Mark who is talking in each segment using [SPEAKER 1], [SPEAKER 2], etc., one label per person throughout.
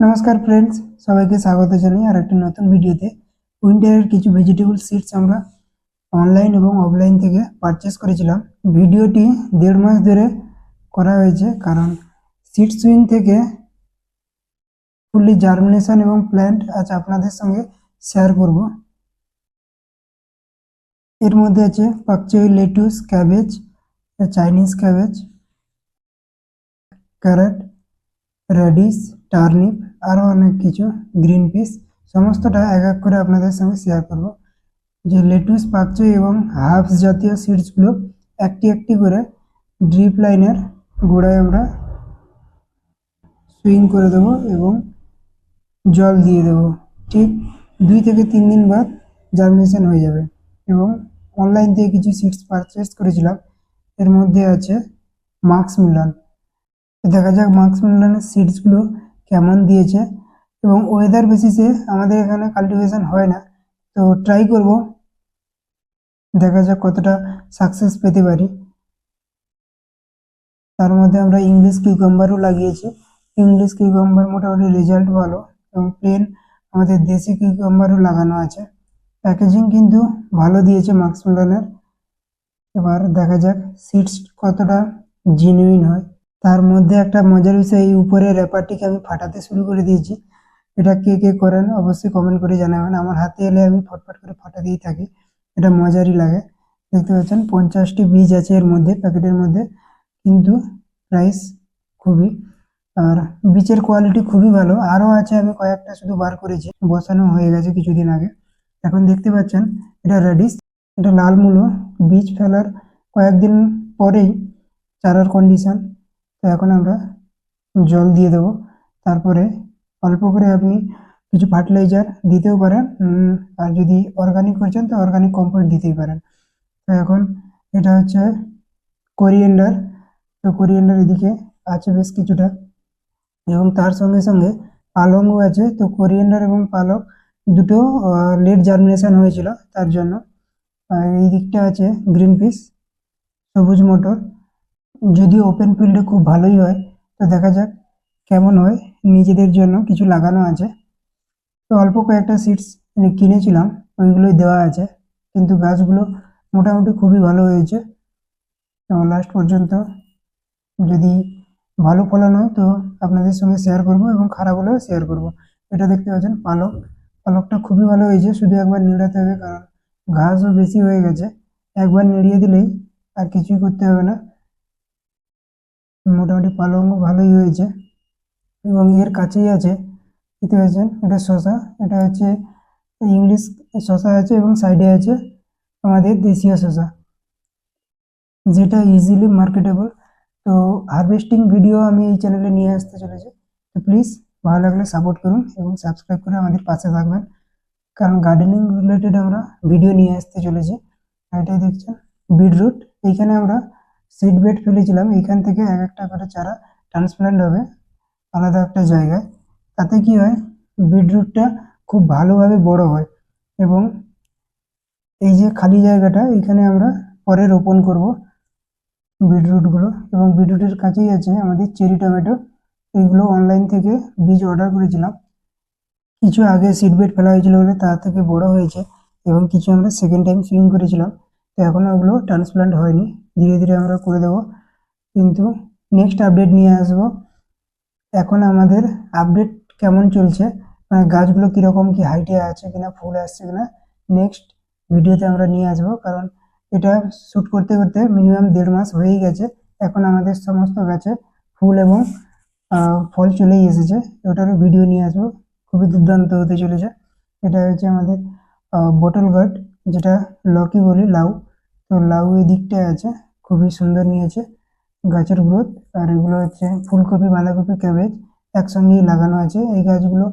[SPEAKER 1] নমস্কার ফ্রেন্ডস, সবাইকে স্বাগত জানাই আর একটা নতুন ভিডিওতে। উইন্টারের কিছু ভেজিটেবল সিডস আমরা অনলাইন এবং অফলাইন থেকে পারচেস করেছিলাম। ভিডিওটি 1.5 মাস ধরে করা হয়েছে, কারণ সিড সুইং থেকে ফুললি জার্মিনেশন এবং প্ল্যান্ট আজ আপনাদের সঙ্গে শেয়ার করব। এর মধ্যে আছে pak choi, lettuce, cabbage, Chinese cabbage, carrot, radish, turnip, আরও অনেক কিছু, গ্রিন পিস। সমস্তটা এক এক করে আপনাদের সঙ্গে শেয়ার করব। যে লেটুস, পাকচই এবং হার্বস জাতীয় সিডসগুলো একটি একটি করে ড্রিপ লাইনের গোড়ায় আমরা সুইং করে দেবো এবং জল দিয়ে দেবো। ঠিক 2 থেকে 3 দিন বাদ জার্মিনেশন হয়ে যাবে। এবং অনলাইন থেকে কিছু সিডস পারচেস করেছিলাম, এর মধ্যে আছে মাক্স মিলন। দেখা যাক মাক্স মিলনের সিডসগুলো কেমন দিয়েছে। এবং ওয়েদার বেসিসে আমাদের এখানে কাল্টিভেশন হয় না, তো ট্রাই করব, দেখা যাক কতটা সাকসেস পেতে পারি। তার মধ্যে আমরা ইংলিশ কিউকাম্বারও লাগিয়েছি। ইংলিশ কিউকাম্বার মোটামুটি রেজাল্ট ভালো, এবং প্লেন আমাদের দেশি কিউকাম্বারও লাগানো আছে। প্যাকেজিং কিন্তু ভালো দিয়েছে মাক্স মিলনের। এবার দেখা যাক সিডস কতটা জেনুইন হয়। তার মধ্যে একটা মজার বিষয়, এই উপরের র্যাপারটিকে আমি ফাটাতে শুরু করে দিয়েছি। এটা কে কে করেন অবশ্যই কমেন্ট করে জানাবেন। আমার হাতে এলে আমি ফটফট করে ফাটাতেই থাকি, এটা মজারই লাগে। দেখতে পাচ্ছেন 50টি বীজ আছে এর মধ্যে, প্যাকেটের মধ্যে, কিন্তু প্রাইস খুবই, আর বীজের কোয়ালিটি খুবই ভালো। আরও আছে, আমি কয়েকটা শুধু বার করেছি, বসানো হয়ে গেছে কিছুদিন আগে। এখন দেখতে পাচ্ছেন এটা রেডিশ, এটা লাল মূলো। বীজ ফেলার কয়েকদিন পরেই চারার কন্ডিশন। তো এখন আমরা জল দিয়ে দেবো। তারপরে অল্প করে আপনি কিছু ফার্টিলাইজার দিতেও পারেন, আর যদি অর্গানিক করছেন তো অর্গানিক কম্পোস্ট দিতেই পারেন। তো এখন এটা হচ্ছে কোরিয়েন্ডার। তো কোরিয়েন্ডার এদিকে আছে বেশ কিছুটা, এবং তার সঙ্গে সঙ্গে পালংও আছে। তো কোরিয়েন্ডার এবং পালক দুটো লেট জার্মিনেশন হয়েছিল, তার জন্য। আর এই দিকটা আছে গ্রিন পিস, সবুজ মটর। যদিও ওপেন ফিল্ডে খুব ভালোই হয়, তো দেখা যাক কেমন হয়। নিজেদের জন্য কিছু লাগানো আছে, তো অল্প কয়েকটা সিডস কিনেছিলাম, ওইগুলোই দেওয়া আছে। কিন্তু গাছগুলো মোটামুটি খুবই ভালো হয়েছে। তো লাস্ট পর্যন্ত যদি ভালো ফলন হয় তো আপনাদের সঙ্গে শেয়ার করব, এবং খারাপ হলেও শেয়ার করব। এটা দেখতে পাচ্ছেন পালক, পালকটা খুবই ভালো হয়েছে। শুধু একবার নিড়াতে হবে, কারণ ঘাসও বেশি হয়ে গেছে। একবার নিড়িয়ে দিলেই আর কিছুই করতে হবে না। মোটামুটি পালংও ভালোই হয়েছে। এবং এর কাছেই আছে, দেখতে পাচ্ছেন, এটা শসা। এটা হচ্ছে ইংলিশ শসা আছে, এবং সাইডে আছে আমাদের দেশীয় শসা, যেটা ইজিলি মার্কেটেবল। তো হারভেস্টিং ভিডিও আমি এই চ্যানেলে নিয়ে আসতে চলেছি। তো প্লিজ ভালো লাগলে সাপোর্ট করুন এবং সাবস্ক্রাইব করে আমাদের পাশে থাকবেন, কারণ গার্ডেনিং রিলেটেড আমরা ভিডিও নিয়ে আসতে চলেছি। এটাই দেখছেন বিটরুট। এইখানে আমরা সিড বেড ফেলেছিলাম, এইখান থেকে এক একটা করে চারা ট্রান্সপ্লান্ট হবে আলাদা একটা জায়গায়। তাতে কি হয়, বিটরুটটা খুব ভালোভাবে বড় হয়। এবং এই যে খালি জায়গাটা, এখানে আমরা পরে রোপণ করব বিটরুটগুলো। এবং বিটরুটের কাছেই আছে আমাদের চেরি টমেটো। এইগুলো অনলাইন থেকে বীজ অর্ডার করেছিলাম। কিছু আগে সিড বেড ফেলা হয়েছিল বলে তা থেকে বড় হয়েছে, এবং কিছু আমরা সেকেন্ড টাইম সুইং করেছিলাম। তো এখনও ওগুলো ট্রান্সপ্লান্ট হয়নি, ধীরে ধীরে আমরা করে দেবো। কিন্তু নেক্সট আপডেট নিয়ে আসবো। এখন আমাদের আপডেট কেমন চলছে, মানে গাছগুলো কীরকম কি হাইটে আছে কিনা, ফুল আসছে কিনা, নেক্সট ভিডিওতে আমরা নিয়ে আসবো। কারণ এটা শ্যুট করতে করতে মিনিমাম 1.5 মাস হয়েই গেছে। এখন আমাদের সমস্ত গাছে ফুল এবং ফল চলেই এসেছে। ওটারও ভিডিও নিয়ে আসবো, খুবই দুর্দান্ত হতে চলেছে। এটা হচ্ছে আমাদের বটল গার্ড, যেটা লকি বলি, লাউ। তো লাউ এই দিকটায় আছে, খুবই সুন্দর নিয়েছে গাছের গ্রোথ। আর এগুলো হচ্ছে ফুলকপি, বাঁধাকপি, ক্যাবেজ একসঙ্গেই লাগানো আছে। এই গাছগুলো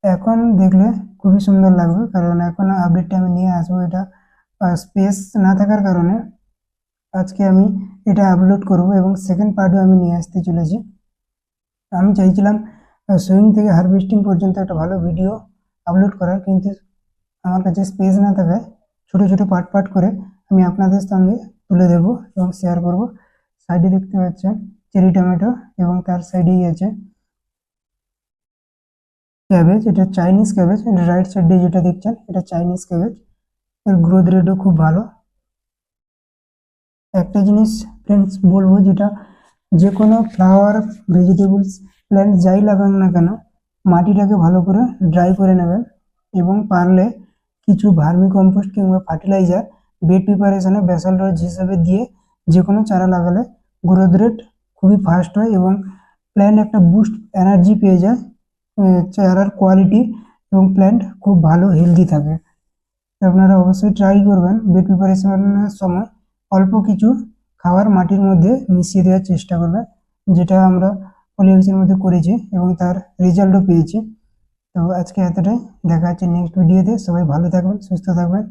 [SPEAKER 1] এখন দেখলে খুবই সুন্দর লাগবে, কারণ এখন আপডেটটা আমি নিয়ে আসবো। এটা স্পেস না থাকার কারণে আজকে আমি এটা আপলোড করব, এবং সেকেন্ড পার্টও আমি নিয়ে আসতে চলেছি। আমি চাইছিলাম সুইং থেকে হারভেস্টিং পর্যন্ত একটা ভালো ভিডিও আপলোড করার, কিন্তু আমার কাছে স্পেস না থাকায় ছোট ছোট পার্ট পার্ট করে আমি আপনাদের সঙ্গে তুলে দেবো এবং শেয়ার করব। সাইডে দেখতে পাচ্ছেন চেরি টমেটো, এবং তার সাইডেই আছে ক্যাবেজ, এটা চাইনিজ ক্যাবেজ। এটা রাইট সাইডে যেটা দেখছেন এটা চাইনিজ ক্যাবেজ। এর গ্রোথ রেটও খুব ভালো। একটা জিনিস ফ্রেন্ডস বলবো, যেটা যে কোনো ফ্লাওয়ার, ভেজিটেবলস, প্ল্যান্ট যাই লাগান না কেন, মাটিটাকে ভালো করে ড্রাই করে নেবেন এবং পারলে কিছু ভার্মি কম্পোস্ট কিংবা ফার্টিলাইজার বেড প্রিপারেশনে বেসাল্ট হিসেবে দিয়ে যে কোনো চারা লাগালে গ্রোথ রেট খুবই ফাস্ট হয় এবং প্ল্যান্ট একটা বুস্ট এনার্জি পেয়ে যায়। চারার কোয়ালিটি এবং প্ল্যান্ট খুব ভালো হেলদি থাকে। তো আপনারা অবশ্যই ট্রাই করবেন বেড প্রিপারেশনের সময় অল্প কিছু খাবার মাটির মধ্যে মিশিয়ে দেওয়ার চেষ্টা করবেন, যেটা আমরা পলিহাউসের মধ্যে করেছি এবং তার রেজাল্টও পেয়েছি। তো আজকে এতটাই, দেখা হচ্ছে নেক্সট ভিডিওতে। সবাই ভালো থাকবেন, সুস্থ থাকবেন।